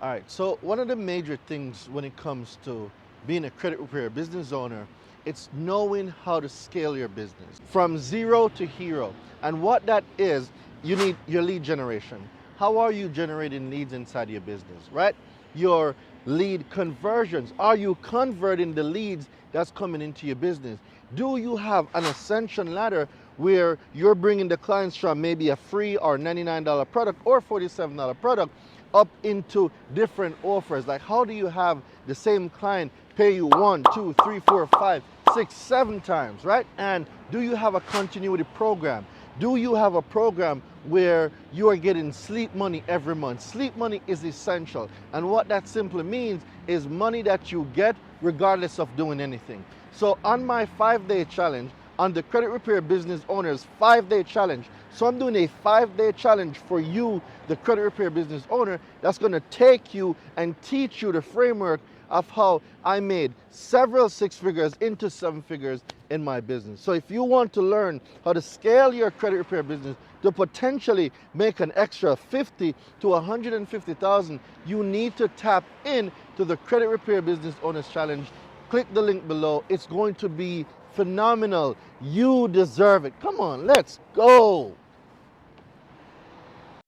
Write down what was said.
All right, so one of the major things when it comes to being a credit repair business owner, it's knowing how to scale your business from zero to hero. And what that is, you need your lead generation. How are you generating leads inside your business, right? Your lead conversions. Are you converting the leads that's coming into your business? Do you have an Ascension ladder where you're bringing the clients from maybe a free or $99 product or $47 product up into different offers? Like, how do you have the same client pay you 1, 2, 3, 4, 5, 6, 7 times, right? And do you have a continuity program? Do you have a program where you are getting sleep money every month? Sleep money is essential. And what that simply means is money that you get regardless of doing anything. So on my 5-day challenge, on the Credit Repair Business Owners 5-day challenge. So I'm doing a 5-day challenge for you, the Credit Repair Business Owner, that's gonna take you and teach you the framework of how I made several 6 figures into 7 figures in my business. So if you want to learn how to scale your credit repair business to potentially make an extra 50 to 150,000, you need to tap in to the Credit Repair Business Owners Challenge. Click the link below. It's going to be phenomenal. You deserve it. Come on, let's go.